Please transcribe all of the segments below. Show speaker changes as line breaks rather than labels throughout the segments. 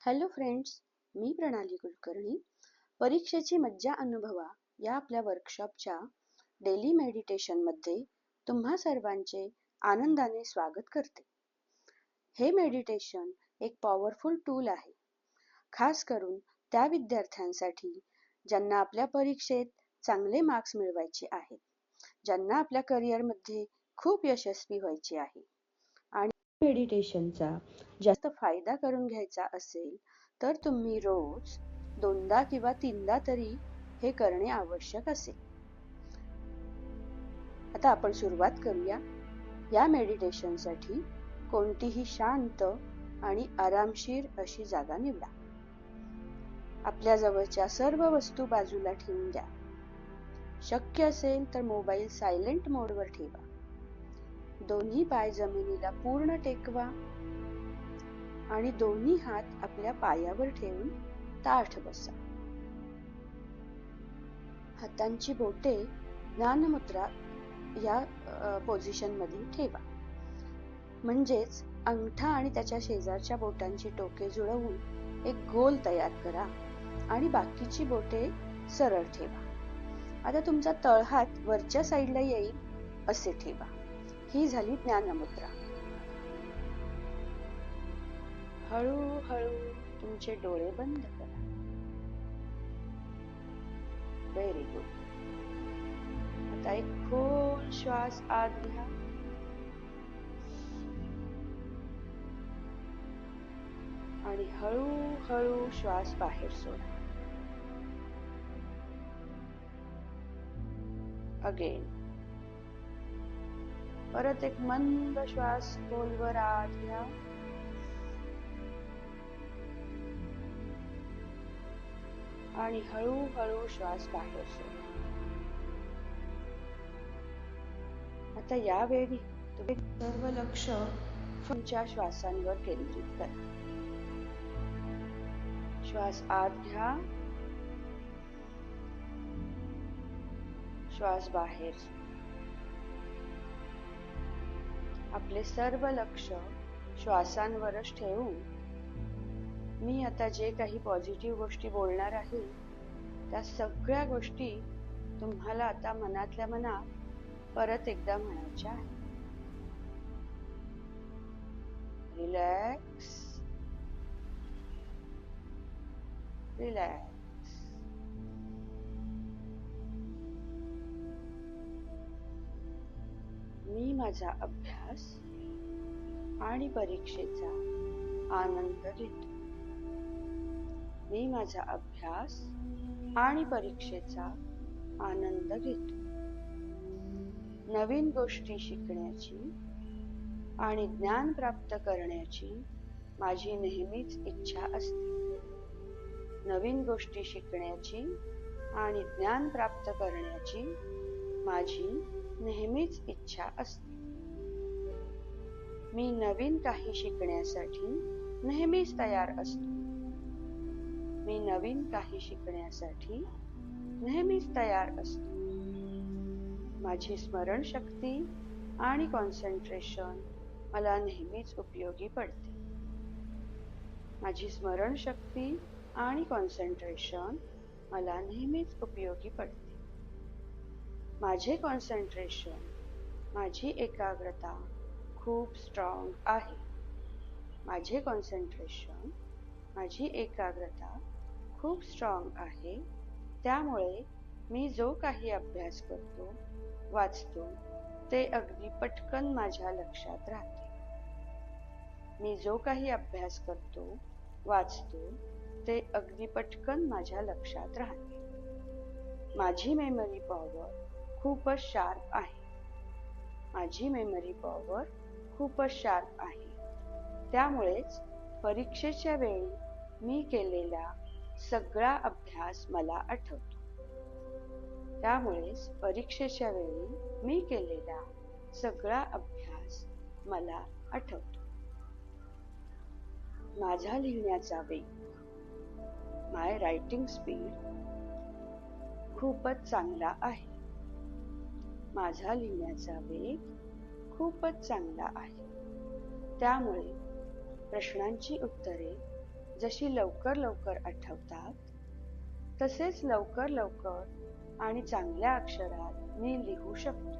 Hello friends, मी प्रणाली कुलकर्णी. परीक्षेची मज्जा अनुभवा या आपल्या वर्कशॉपच्या डेली मेडिटेशनमध्ये तुम्हा सर्वांचे आनंदाने स्वागत करते. हे मेडिटेशन एक पॉवरफुल टूल आहे, खास करून त्या विद्यार्थ्यांसाठी ज्यांना आपल्या परीक्षेत चांगले मार्क्स मिळवायचे आहेत, ज्यांना आपल्या करिअरमध्ये खूप यशस्वी व्हायचे आहे आणि मेडिटेशनचा जास्त फायदा करून घ्यायचा असेल तर तुम्ही रोज 2दा किंवा 3दा तरी हे करणे आवश्यक असेल. आता आपण सुरुवात करूया. या मेडिटेशनसाठी कोणतीही शांत आणि आरामशीर अशी जागा निवडा. आपल्या जवळच्या सर्व वस्तू बाजूला ठेवून द्या. शक्य असेल तर मोबाईल सायलेंट मोडवर ठेवा. दोन्ही पाय जमिनीला पूर्ण टेकवा आणि दोन्ही हात आपल्या पायावर ठेवून ताठ बसा. हातांची बोटे ज्ञानमुद्रा या पोझिशन मध्ये ठेवा. म्हणजेच अंगठा आणि त्याच्या शेजारच्या बोटांची टोके जुळवून एक गोल तयार करा आणि बाकीची बोटे सरळ ठेवा. आता तुमचा तळहात वरच्या साईडला येईल असे ठेवा. ही झाली ज्ञानमुद्रा. हळूहळू तुमचे डोळे बंद करा. Very good. आता एक खोल श्वास आत घ्या आणि हळूहळू श्वास बाहेर सोडा. अगेन. परत एक मंद श्वास खोलवर आत घ्या आणि हळूहळू श्वास बाहेर सोडा. आता यावेळी तुम्ही सर्व लक्ष तुमच्या श्वासांवर केंद्रित करा. श्वास आत घ्या, श्वास बाहेर सोडा. आपले सर्व लक्ष श्वासांवरच ठेवून मी आता जे काही पॉझिटिव्ह गोष्टी बोलणार आहे त्या सगळ्या गोष्टी तुम्हाला आता मनातल्या मनात परत एकदा म्हणायच्या आहेत. Relax, relax. मी माझा अभ्यास आणि परीक्षेचा आनंद घेतो. मी माझा अभ्यास आणि परीक्षेचा आनंद घेतो. नवीन गोष्टी शिकण्याची आणि ज्ञान प्राप्त करण्याची माझी नेहमीच इच्छा असते. नवीन गोष्टी शिकण्याची आणि ज्ञान प्राप्त करण्याची माझी नेहमीच इच्छा असते. मी नवीन काही शिकण्यासाठी नेहमीच तयार असतो. मी नवीन काही शिकण्यासाठी नेहमीच तयार असतो. माझी स्मरणशक्ती आणि कॉन्सन्ट्रेशन मला नेहमीच उपयोगी पडते. माझी स्मरणशक्ती आणि कॉन्सन्ट्रेशन मला नेहमीच उपयोगी पडते. माझे कॉन्सन्ट्रेशन, माझी एकाग्रता खूप स्ट्रॉंग आहे. माझे कॉन्सन्ट्रेशन, माझी एकाग्रता खूप स्ट्रॉंग आहे. त्यामुळे मी जो काही अभ्यास करतो, वाचतो ते अगदी पटकन माझ्या लक्षात राहते. मी जो काही अभ्यास करतो, वाचतो ते अगदी पटकन माझ्या लक्षात राहते. माझी मेमरी पॉवर खूपच शार्प आहे. माझी मेमरी पॉवर खूपच शार्प आहे. त्यामुळेच परीक्षेच्या वेळी मी केलेला सगळा अभ्यास मला आठवतो. त्यामुळेच परीक्षेच्या वेळी मी केलेला सगळा अभ्यास मला आठवतो. माझा लिहिण्याचा वेग, माय रायटिंग स्पीड खूपच चांगला आहे. माझा लिहिण्याचा वेग खूपच चांगला आहे. त्यामुळे प्रश्नांची उत्तरे जशी लवकर लवकर आठवतात, तसेच लवकर लवकर आणि चांगल्या अक्षरात मी लिहू शकतो.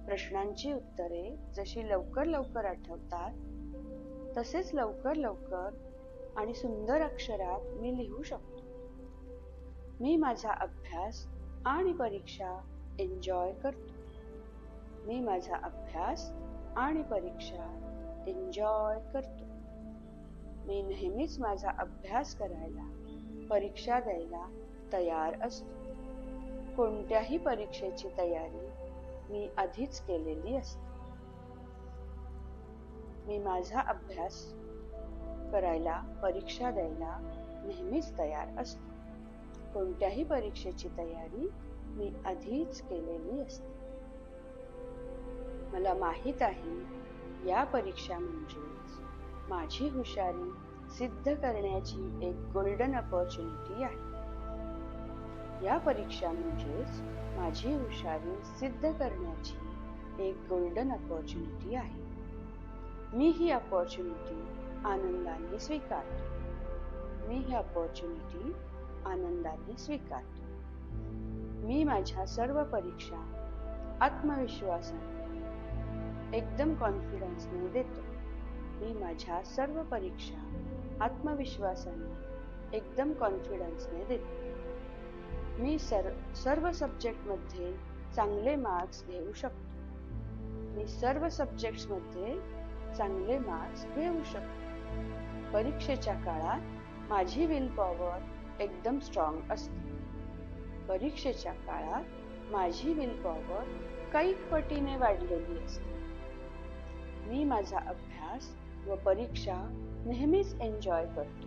प्रश्नांची उत्तरे जशी लवकर लवकर आठवतात, तसेच लवकर लवकर आणि सुंदर अक्षरात मी लिहू शकतो. मी माझा अभ्यास आणि परीक्षा एन्जॉय करतो. मी माझा अभ्यास आणि परीक्षा एन्जॉय करतो. मी नेहमीच माझा अभ्यास करायला, परीक्षा द्यायला तयार असतो. कोणत्याही परीक्षेची तयारी मी आधीच केलेली असते. मी माझा अभ्यास करायला, परीक्षा द्यायला नेहमीच तयार असतो. कोणत्याही परीक्षेची तयारी मी आधीच केलेली असते. मला माहित आहे, या परीक्षा म्हणजेच माझी हुशारी सिद्ध करण्याची एक गोल्डन अपॉर्च्युनिटी आहे. या परीक्षा म्हणजेच माझी हुशारी सिद्ध करण्याची एक गोल्डन अपॉर्च्युनिटी आहे. मी ही अपॉर्च्युनिटी आनंदाने स्वीकारतो. मी ही अपॉर्च्युनिटी आनंदाने स्वीकारतो. मी माझ्या सर्व परीक्षा आत्मविश्वासाने, एकदम कॉन्फिडन्सने देतो. मी माझ्या सर्व परीक्षा आत्मविश्वासाने, एकदम कॉन्फिडन्सने देतो. मी सर्व सब्जेक्टमध्ये चांगले मार्क्स घेऊ शकतो. मी सर्व सब्जेक्ट्समध्ये चांगले मार्क्स घेऊ शकतो. परीक्षेच्या काळात माझी विल पॉवर एकदम स्ट्रॉंग असते. परीक्षेच्या काळात माझी विल पॉवर कैक पटीने वाढलेली असते. मी माझा अभ्यास व परीक्षा नेहमीच एन्जॉय करतो.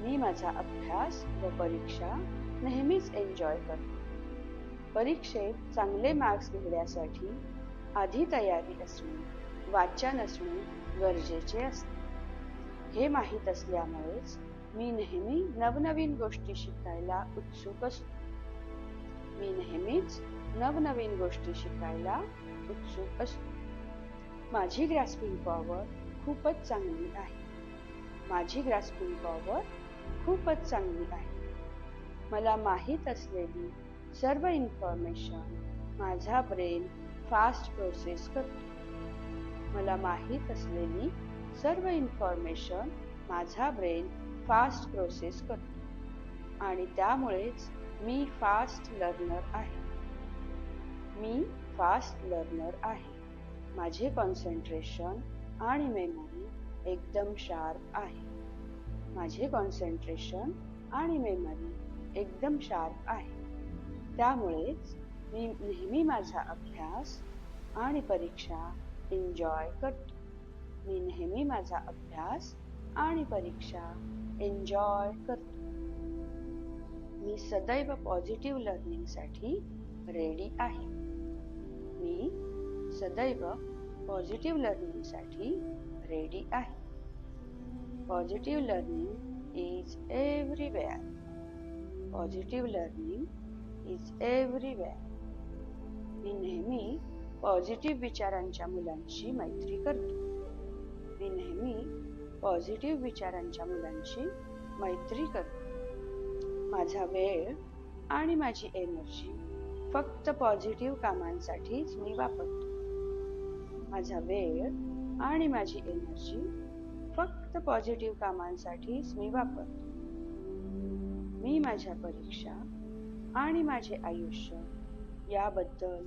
मी माझा अभ्यास व परीक्षा नेहमीच एन्जॉय करतो. परीक्षेत चांगले मार्क्स घेण्यासाठी आधी तयारी असणे, वाचन असणे गरजेचे असते. हे माहीत असल्यामुळेच मी नेहमी नवनवीन गोष्टी शिकायला उत्सुक असतो. मी नेहमीच नवनवीन गोष्टी शिकायला उत्सुक असतो. माझी ग्रास्पिंग पॉवर खूपच चांगली आहे. माझी ग्रास्पिंग पॉवर खूपच चांगली आहे. मला माहीत असलेली सर्व इन्फॉर्मेशन माझा ब्रेन फास्ट प्रोसेस करतो. मला माहीत असलेली सर्व इन्फॉर्मेशन माझा ब्रेन फास्ट प्रोसेस करतो आणि त्यामुळेच मी फास्ट लर्नर आहे. मी फास्ट लर्नर आहे. माझे कॉन्सन्ट्रेशन आणि मेमरी एकदम शार्प आहे. माझे कॉन्सन्ट्रेशन आणि मेमरी एकदम शार्प आहे. त्यामुळेच मी नेहमी माझा अभ्यास आणि परीक्षा एन्जॉय करतो. मी नेहमी माझा अभ्यास आणि परीक्षा एन्जॉय करतो. मी सदैव पॉझिटिव्ह लर्निंगसाठी रेडी आहे. मी सदैव पॉझिटिव्ह लर्निंगसाठी रेडी आहे. Positive learning is everywhere. Positive learning is everywhere. मी नेहमी पॉझिटिव्ह विचारांच्या मुलांशी मैत्री करतो. मी नेहमी पॉझिटिव्ह विचारांच्या मुलांशी मैत्री करतो. माझा वेळ आणि माझी एनर्जी फक्त पॉझिटिव्ह कामांसाठीच मी वापरतो. माझा वेळ आणि माझी एनर्जी फक्त पॉझिटिव्ह कामांसाठीच मी वापरतो. मी माझ्या परीक्षा आणि माझे आयुष्य याबद्दल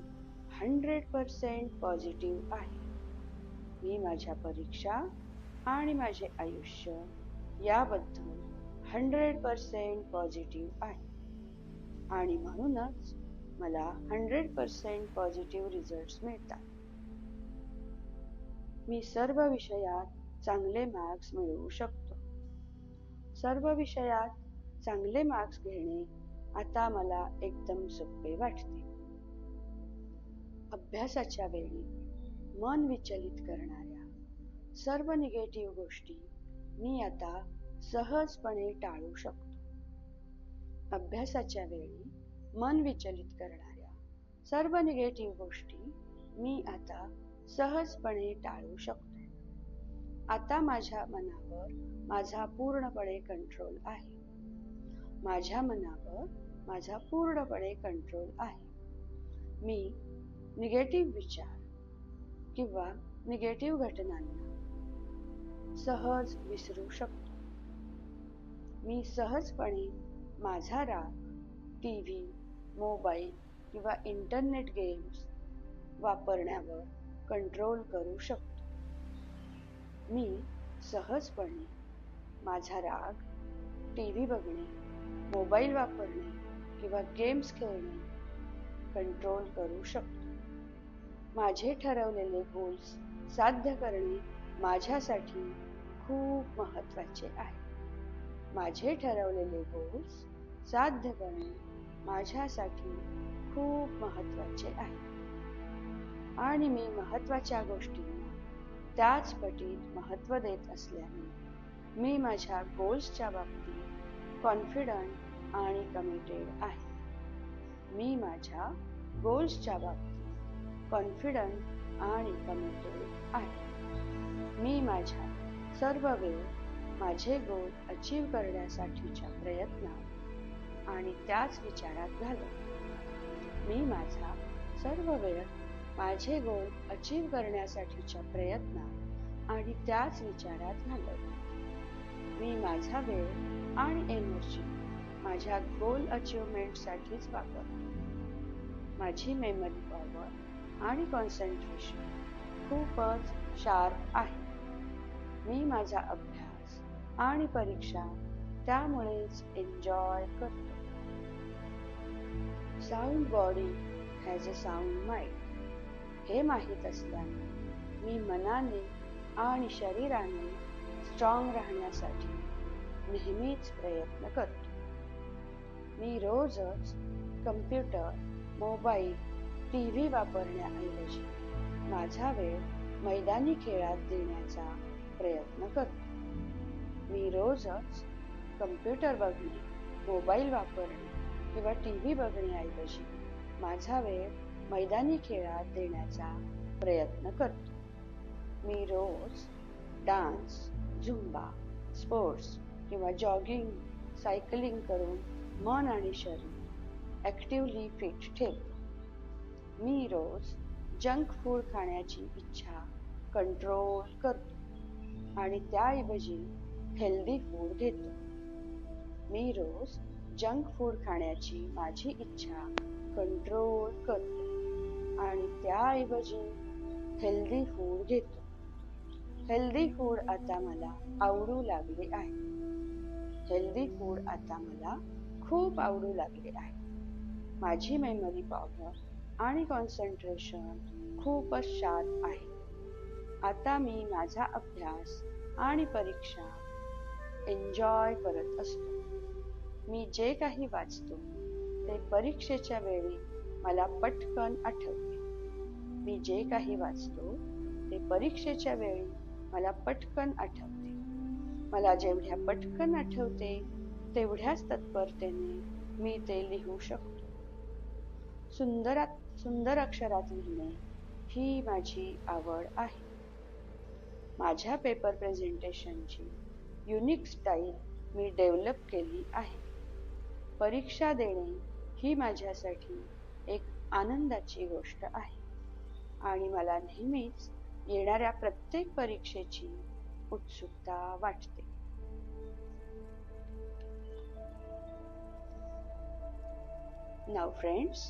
100% पॉझिटिव्ह आहे. मी माझ्या परीक्षा आणि माझे आयुष्य याबद्दल 100% पॉझिटिव्ह आहे आणि म्हणूनच मला 100% पॉझिटिव्ह रिझल्ट्स मिळतात. मी सर्व विषयात चांगले मार्क्स मिळवू शकतो. सर्व विषयात चांगले मार्क्स घेणे आता मला एकदम सोपे वाटते. अभ्यासाच्या वेळी मन विचलित करणाऱ्या सर्व निगेटिव्ह गोष्टी मी आता सहजपणे टाळू शकतो. अभ्यासाच्या वेळी मन विचलित करणाऱ्या सर्व निगेटिव्ह गोष्टी मी आता सहजपणे टाळू शकतो. आता माझ्या मनावर माझा पूर्णपणे कंट्रोल आहे. माझ्या मनावर माझा पूर्णपणे कंट्रोल आहे. मी निगेटिव्ह विचार किंवा निगेटिव्ह घटनांना सहज विसरू शकतो. मी सहजपणे माझा राग टीव्ही, मोबाईल किंवा इंटरनेट गेम्स वापरण्यावर कंट्रोल करू शकतो. मी सहजपणे माझा राग टीव्ही बघणे, मोबाईल वापरणे किंवा गेम्स खेळणे कंट्रोल करू शकतो. माझे ठरवलेले गोल्स साध्य करणे माझ्यासाठी खूप महत्त्वाचे आहे. माझे ठरवलेले गोल्स साध्य करणे माझ्यासाठी खूप महत्त्वाचे आहे. आणि मी महत्त्वाच्या गोष्टींना त्याच पटीत महत्त्व देत असल्याने मी माझ्या गोल्सच्या बाबतीत कॉन्फिडंट आणि कमिटेड आहे. मी माझ्या गोल्सच्या बाबतीत कॉन्फिडंट आणि कमिटेड आहे. मी माझ्या सर्व वेळ माझे गोल अचीव करण्यासाठीच्या प्रयत्नात आणि त्याच विचारात घालवते. मी माझा सर्व वेळ माझे गोल अचीव करण्यासाठीच्या प्रयत्नात आणि त्याच विचारात घालवते. मी माझा वेळ आणि एनर्जी माझ्या गोल अचीवमेंटसाठीच वापरतो. माझी मेमरी पॉवर आणि कॉन्सन्ट्रेशन खूपच शार्प आहे. मी माझा अभ्यास आणि परीक्षा त्यामुळेच एन्जॉय करतो. Sound body has a sound mind हे माहीत असल्याने मी मनाने आणि शरीराने स्ट्रॉंग राहण्यासाठी नेहमीच प्रयत्न करतो. मी रोजच कम्प्युटर, मोबाईल, टीव्ही वापरण्याऐवजी माझा वेळ मैदानी खेळात देण्याचा प्रयत्न करतो. मी रोजच कम्प्युटर बघणे, मोबाईल वापरणे किंवा टीव्ही बघण्याऐवजी माझा वेळ मैदानी खेळात देण्याचा प्रयत्न करतो. मी रोज डान्स, झुंबा, स्पोर्ट्स किंवा जॉगिंग, सायकलिंग करून मन आणि शरीर ॲक्टिव्हली फिट ठेवतो. मी रोज जंक फूड खाण्याची इच्छा कंट्रोल करतो आणि त्याऐवजी हेल्दी फूड घेतो. मी रोज जंक फूड खाण्याची माझी इच्छा कंट्रोल करतो आणि त्याऐवजी हेल्दी फूड घेतो. हेल्दी फूड आता मला आवडू लागले आहे. हेल्दी फूड आता मला खूप आवडू लागले आहे. माझी मेमरी पॉवर आणि कॉन्सन्ट्रेशन खूपच शार्प आहे. आता मी माझा अभ्यास आणि परीक्षा एन्जॉय करत असतो. मी जे काही वाचतो ते परीक्षेच्या वेळी मला पटकन आठवते. मी जे काही वाचतो ते परीक्षेच्या वेळी मला पटकन आठवते. मला जेवढ्या पटकन आठवते तेवढ्याच तत्परतेने मी ते लिहू शकतो. सुंदर अक्षरात लिहिणे ही माझी आवड आहे. माझ्या पेपर प्रेझेंटेशनची युनिक स्टाईल मी डेव्हलप केली आहे. परीक्षा देणे ही माझ्यासाठी एक आनंदाची गोष्ट आहे आणि मला नेहमीच येणाऱ्या प्रत्येक परीक्षेची उत्सुकता वाटते. नाव फ्रेंड्स,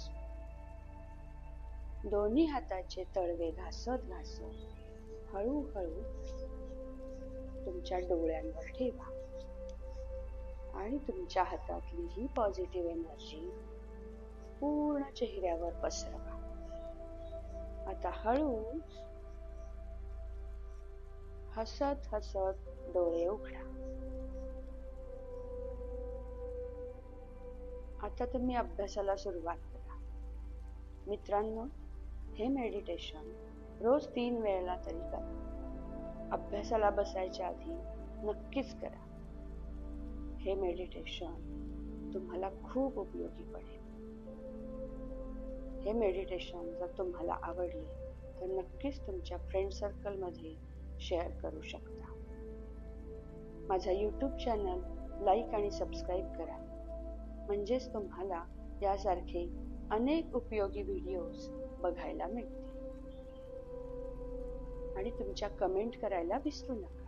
दोन्ही हाताचे तळवे घासत घासत हळूहळू तुमच्या डोळ्यांवर ठेवा आणि तुमच्या हातातली ही पॉझिटिव्ह एनर्जी पूर्ण चेहऱ्यावर पसरवा. आता हळू हसत हसत डोळे उघडा. आता तुम्ही अभ्यासाला सुरुवात करा. मित्रांनो, हे मेडिटेशन रोज 3 वेळेला तरी करा. अभ्यासाला बसायच्या आधी नक्कीच करा. हे मेडिटेशन तुम्हाला खूप उपयोगी पडेल. हे मेडिटेशन जर तुम्हाला आवडले तर नक्कीच तुमच्या फ्रेंड सर्कलमध्ये शेअर करू शकता. माझा यूट्यूब चॅनल लाईक आणि सबस्क्राईब करा, म्हणजेच तुम्हाला यासारखे अनेक उपयोगी व्हिडिओज बघायला मिळतील. आणि तुमच्या कमेंट करायला विसरू नका.